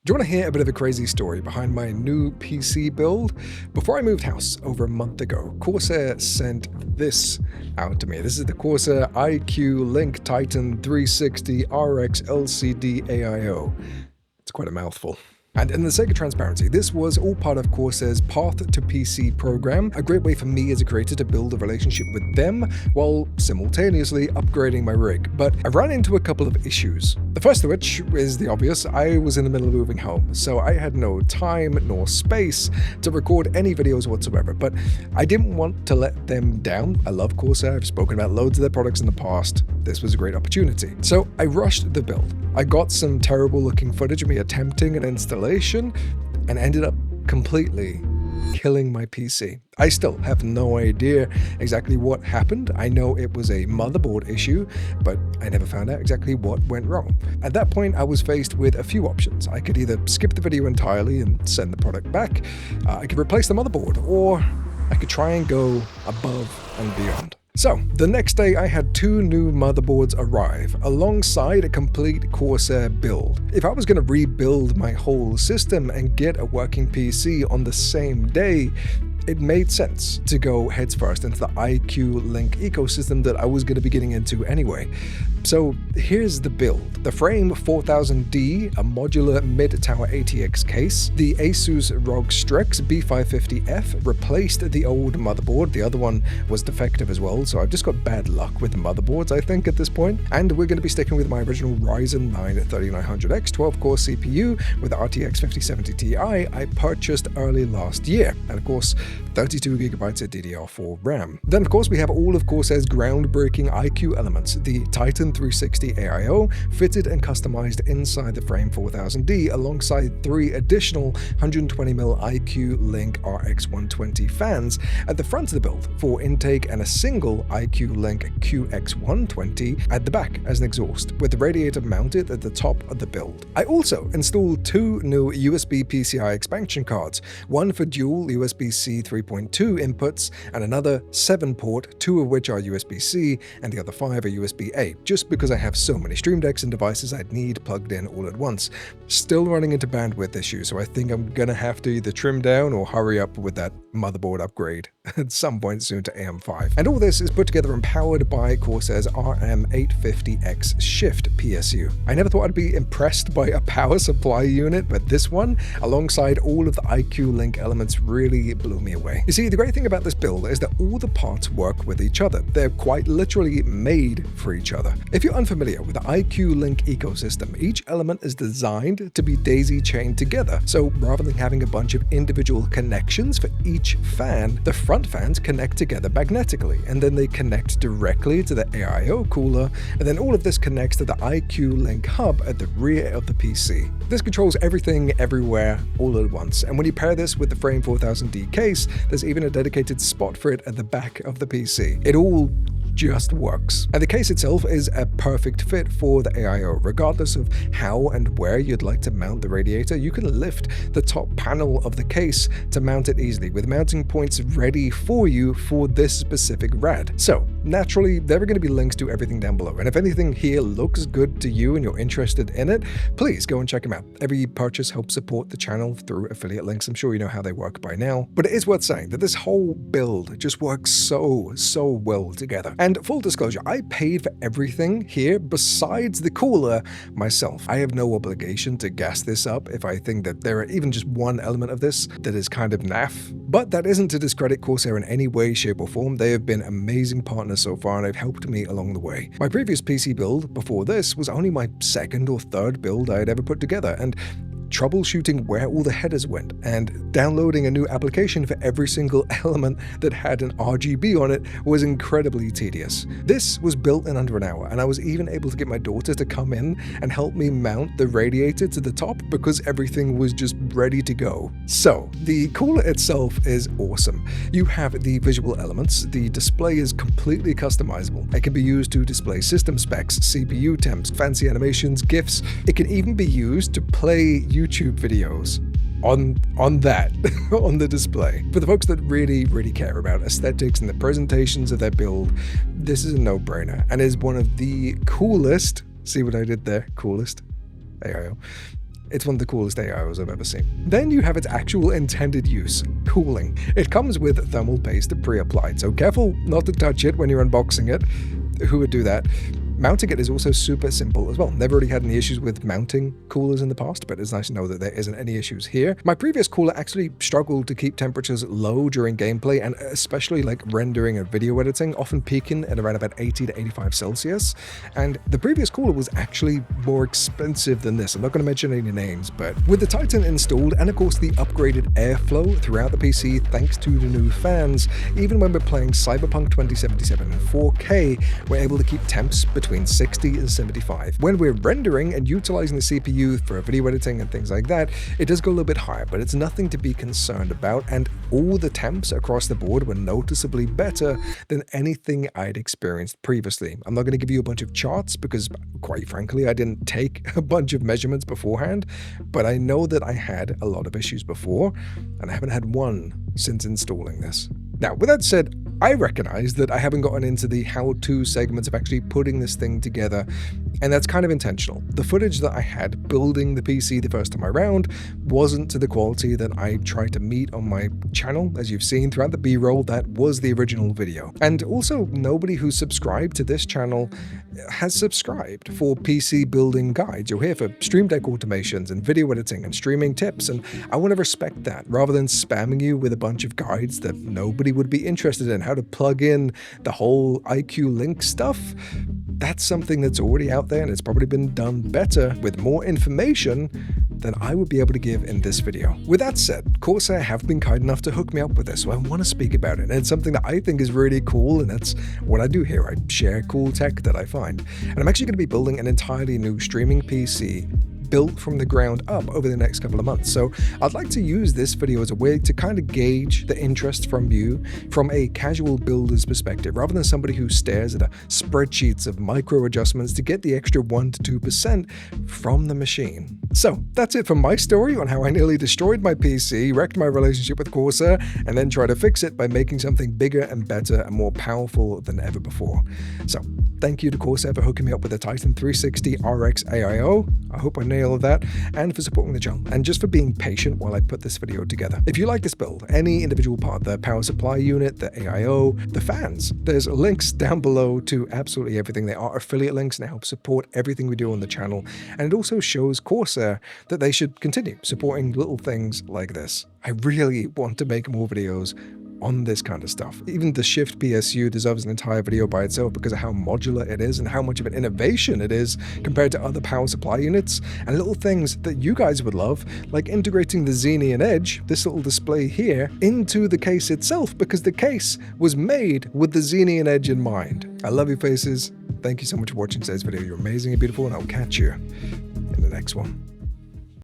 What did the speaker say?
Do you want to hear a bit of a crazy story behind my new PC build? Before I moved house over a month ago, Corsair sent this out to me. This is the Corsair iCUE LINK Titan 360 RX LCD AIO. It's quite a mouthful. And in the sake of transparency, this was all part of Corsair's Path to PC program, a great way for me as a creator to build a relationship with them while simultaneously upgrading my rig. But I ran into a couple of issues. The first of which is the obvious: I was in the middle of moving home, so I had no time nor space to record any videos whatsoever. But I didn't want to let them down. I love Corsair, I've spoken about loads of their products in the past. This was a great opportunity. So I rushed the build. I got some terrible looking footage of me attempting an installation and ended up completely killing my PC. I still have no idea exactly what happened. I know it was a motherboard issue, but I never found out exactly what went wrong. At that point, I was faced with a few options. I could either skip the video entirely and send the product back, I could replace the motherboard, or I could try and go above and beyond. So, the next day I had two new motherboards arrive, alongside a complete Corsair build. If I was going to rebuild my whole system and get a working PC on the same day, it made sense to go heads first into the iCUE LINK ecosystem that I was going to be getting into anyway. So here's the build. The frame 4000D, a modular mid-tower ATX case. The Asus ROG Strix B550F replaced the old motherboard. The other one was defective as well, so I've just got bad luck with motherboards, I think, at this point. And we're going to be sticking with my original Ryzen 9 3900X 12-core CPU with the RTX 5070 Ti I purchased early last year. And of course, 32GB of DDR4 RAM. Then of course we have all of Corsair's groundbreaking iCUE elements, the Titan 360 AIO, fitted and customized inside the frame 4000D alongside three additional 120mm iCUE LINK RX120 fans at the front of the build for intake and a single iCUE LINK QX120 at the back as an exhaust, with the radiator mounted at the top of the build. I also installed two new USB PCIe expansion cards, one for dual USB-C 3.2 inputs and another 7-port, two of which are USB-C and the other 5 are USB-A, just because I have so many Stream Decks and devices I'd need plugged in all at once. Still running into bandwidth issues, so I think I'm gonna have to either trim down or hurry up with that motherboard upgrade at some point soon to AM5. And all this is put together and powered by Corsair's RM850x Shift PSU. I never thought I'd be impressed by a power supply unit, but this one, alongside all of the iCUE LINK elements, really blew me away. You see, the great thing about this build is that all the parts work with each other. They're quite literally made for each other. If you're unfamiliar with the iCUE LINK ecosystem, each element is designed to be daisy-chained together. So rather than having a bunch of individual connections for each fan, the front fans connect together magnetically, and then they connect directly to the AIO cooler, and then all of this connects to the iCUE LINK hub at the rear of the PC. This controls everything, everywhere, all at once, and when you pair this with the frame 4000D case, there's even a dedicated spot for it at the back of the PC. It all just works. And the case itself is a perfect fit for the AIO. Regardless of how and where you'd like to mount the radiator, you can lift the top panel of the case to mount it easily, with mounting points ready for you for this specific rad. So naturally, there are going to be links to everything down below, and if anything here looks good to you and you're interested in it, please go and check them out. Every purchase helps support the channel through affiliate links. I'm sure you know how they work by now, but it is worth saying that this whole build just works so well together. And full disclosure, I paid for everything here besides the cooler myself. I have no obligation to gas this up if I think that there are even just one element of this that is kind of naff. But that isn't to discredit Corsair in any way, shape or form. They have been amazing partners so far and they've helped me along the way. My previous PC build before this was only my second or third build I had ever put together, and troubleshooting where all the headers went and downloading a new application for every single element that had an RGB on it was incredibly tedious. This was built in under an hour, and I was even able to get my daughter to come in and help me mount the radiator to the top because everything was just ready to go. So the cooler itself is awesome. You have the visual elements. The display is completely customizable. It can be used to display system specs, CPU temps, fancy animations, GIFs. It can even be used to play YouTube videos on that, on the display. For the folks that really care about aesthetics and the presentations of their build, this is a no-brainer and is one of the coolest, see what I did there, coolest, AIO, It's one of the coolest AIOs I've ever seen. Then you have its actual intended use, cooling. It comes with thermal paste pre-applied, so careful not to touch it when you're unboxing it. Who would do that? Mounting it is also super simple as well. Never really had any issues with mounting coolers in the past, but it's nice to know that there isn't any issues here. My previous cooler actually struggled to keep temperatures low during gameplay, and especially like rendering and video editing, often peaking at around about 80 to 85 Celsius. And the previous cooler was actually more expensive than this. I'm not going to mention any names, but with the Titan installed, and of course the upgraded airflow throughout the PC thanks to the new fans, even when we're playing Cyberpunk 2077 in 4K, we're able to keep temps between 60 and 75. When we're rendering and utilizing the CPU for video editing and things like that, it does go a little bit higher, but it's nothing to be concerned about, and all the temps across the board were noticeably better than anything I'd experienced previously. I'm not going to give you a bunch of charts because, quite frankly, I didn't take a bunch of measurements beforehand, but I know that I had a lot of issues before, and I haven't had one since installing this. Now, with that said, I recognize that I haven't gotten into the how-to segments of actually putting this thing together, and that's kind of intentional. The footage that I had building the PC the first time around wasn't to the quality that I tried to meet on my channel. As you've seen throughout the B-roll, that was the original video. And also, nobody who's subscribed to this channel has subscribed for PC building guides. You're here for Stream Deck automations and video editing and streaming tips, and I want to respect that rather than spamming you with a bunch of guides that nobody would be interested in. How to plug in the whole iCUE link stuff. That's something that's already out there, and it's probably been done better with more information than I would be able to give in this video. With that said, Corsair have been kind enough to hook me up with this, so I want to speak about it. And it's something that I think is really cool, and that's what I do here. I share cool tech that I find. And I'm actually going to be building an entirely new streaming PC built from the ground up over the next couple of months. So I'd like to use this video as a way to kind of gauge the interest from you from a casual builder's perspective, rather than somebody who stares at spreadsheets of micro adjustments to get the extra 1 to 2% from the machine. So that's it for my story on how I nearly destroyed my PC, wrecked my relationship with Corsair, and then tried to fix it by making something bigger and better and more powerful than ever before. So thank you to Corsair for hooking me up with the Titan 360 RX AIO. I hope I nailed that, and for supporting the channel, and just for being patient while I put this video together. If you like this build, any individual part, the power supply unit, the AIO, the fans, there's links down below to absolutely everything. They are affiliate links and they help support everything we do on the channel, and it also shows Corsair that they should continue supporting little things like this. I really want to make more videos on this kind of stuff. Even the Shift PSU deserves an entire video by itself because of how modular it is and how much of an innovation it is compared to other power supply units, and little things that you guys would love, like integrating the Xeneon Edge, this little display here, into the case itself, because the case was made with the Xeneon Edge in mind. I love you faces. Thank you so much for watching today's video. You're amazing and beautiful, and I'll catch you in the next one.